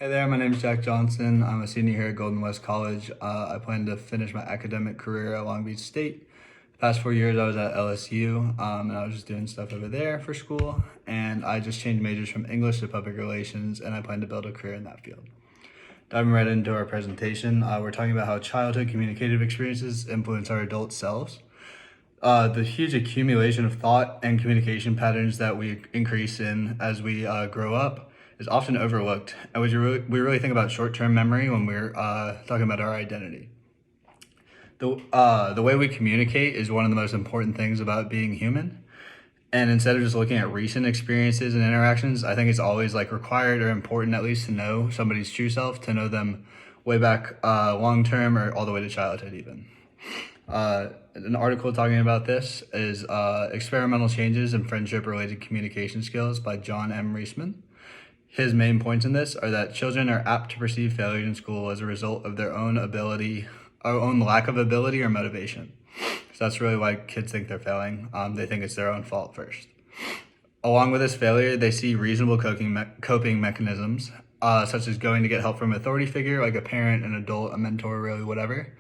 Hey there, my name is Jack Johnson. I'm a senior here at Golden West College. I plan to finish my academic career at Long Beach State. The past 4 years, I was at LSU, and I was just doing stuff over there for school. And I just changed majors from English to public relations, and I plan to build a career in that field. Diving right into our presentation, we're talking about how childhood communicative experiences influence our adult selves. The huge accumulation of thought and communication patterns that we increase in as we grow up is often overlooked. And we really think about short-term memory when we're talking about our identity. The way we communicate is one of the most important things about being human. And instead of just looking at recent experiences and interactions, I think it's always like required or important at least to know somebody's true self, to know them way back long term or all the way to childhood even. An article talking about this is Experimental Changes in Friendship-Related Communication Skills by John M. Reisman. His main points in this are that children are apt to perceive failure in school as a result of their own lack of ability or motivation. So that's really why kids think they're failing. They think it's their own fault first. Along with this failure, they see reasonable coping mechanisms, such as going to get help from an authority figure like a parent, an adult, a mentor, really whatever,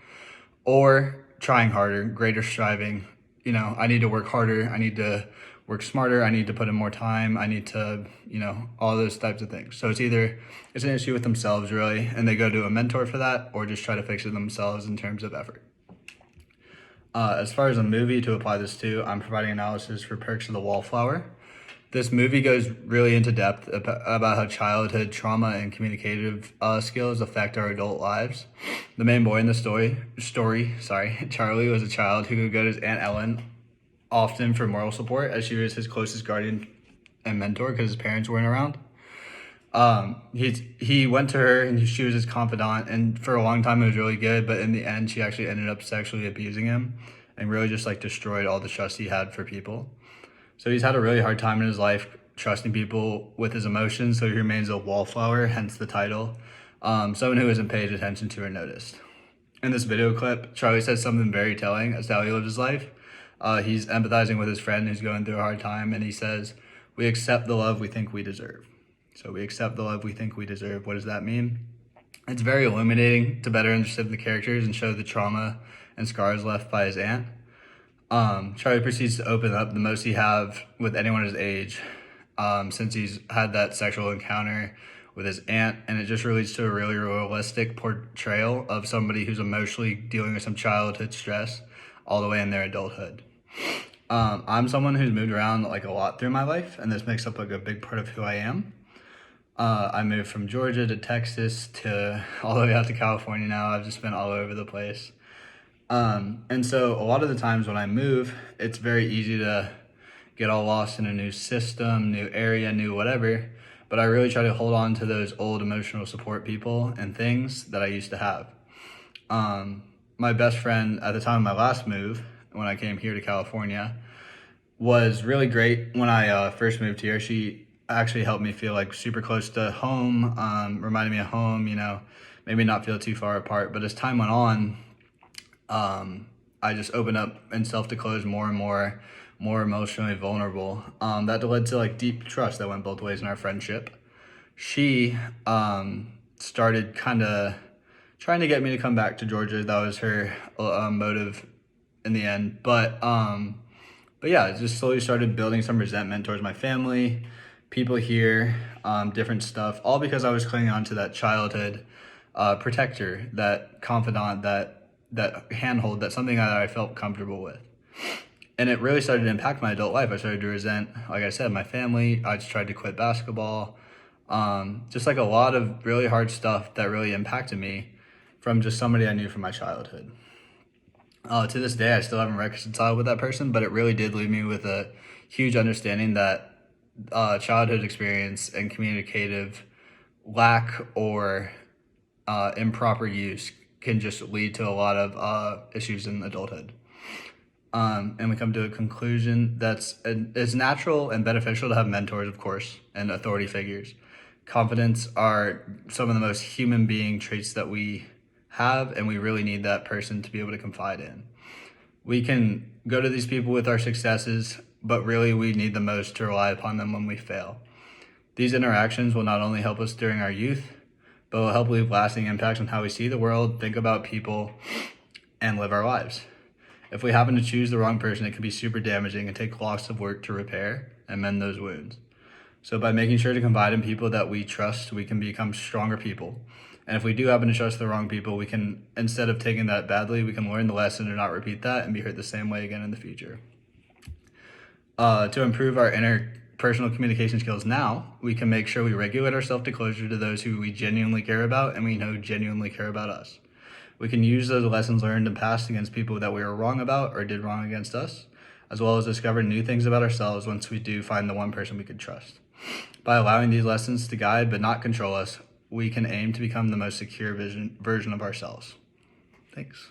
or trying harder, greater striving. I need to work harder. I need to work smarter. I need to put in more time. I need to, all those types of things. So it's an issue with themselves really, and they go to a mentor for that, or just try to fix it themselves in terms of effort. As far as a movie to apply this to, I'm providing analysis for Perks of the Wallflower. This movie goes really into depth about how childhood trauma and communicative skills affect our adult lives. The main boy in the story, Charlie, was a child who could go to his Aunt Ellen often for moral support, as she was his closest guardian and mentor because his parents weren't around. He went to her and she was his confidant, and for a long time it was really good, but in the end she actually ended up sexually abusing him and really just destroyed all the trust he had for people. So he's had a really hard time in his life trusting people with his emotions, so he remains a wallflower, hence the title. Someone who isn't paid attention to or noticed. In this video clip, Charlie says something very telling as to how he lived his life. He's empathizing with his friend who's going through a hard time, and he says, "We accept the love we think we deserve." So we accept the love we think we deserve. What does that mean? It's very illuminating to better understand the characters and show the trauma and scars left by his aunt. Charlie proceeds to open up the most he have with anyone his age, since he's had that sexual encounter with his aunt, and it just leads to a really realistic portrayal of somebody who's emotionally dealing with some childhood stress all the way in their adulthood. I'm someone who's moved around a lot through my life, and this makes up a big part of who I am. I moved from Georgia to Texas to all the way out to California now. I've just been all over the place. And so a lot of the times when I move, it's very easy to get all lost in a new system, new area, new whatever. But I really try to hold on to those old emotional support people and things that I used to have. My best friend at the time of my last move, when I came here to California, was really great when I first moved here. She actually helped me feel super close to home, reminded me of home, maybe not feel too far apart. But as time went on, I just opened up and self-disclosed more and more emotionally vulnerable. That led to deep trust that went both ways in our friendship. She started kind of trying to get me to come back to Georgia. That was her motive in the end. But yeah, it just slowly started building some resentment towards my family, people here, different stuff, all because I was clinging on to that childhood protector, that confidant, that handhold, that's something that I felt comfortable with. And it really started to impact my adult life. I started to resent, like I said, my family. I just tried to quit basketball. Just a lot of really hard stuff that really impacted me from just somebody I knew from my childhood. To this day, I still haven't reconciled with that person, but it really did leave me with a huge understanding that childhood experience and communicative lack or improper use can just lead to a lot of issues in adulthood. And we come to a conclusion it's natural and beneficial to have mentors, of course, and authority figures. Confidence are some of the most human being traits that we have, and we really need that person to be able to confide in. We can go to these people with our successes, but really we need the most to rely upon them when we fail. These interactions will not only help us during our youth, but will help leave lasting impacts on how we see the world, think about people, and live our lives. If we happen to choose the wrong person, it can be super damaging and take lots of work to repair and mend those wounds. So by making sure to confide in people that we trust, we can become stronger people. And if we do happen to trust the wrong people, we can, instead of taking that badly, we can learn the lesson and not repeat that and be hurt the same way again in the future. To improve our interpersonal communication skills now, we can make sure we regulate our self-disclosure to those who we genuinely care about and we know genuinely care about us. We can use those lessons learned in the past against people that we were wrong about or did wrong against us, as well as discover new things about ourselves once we do find the one person we can trust. By allowing these lessons to guide but not control us, we can aim to become the most secure version of ourselves. Thanks.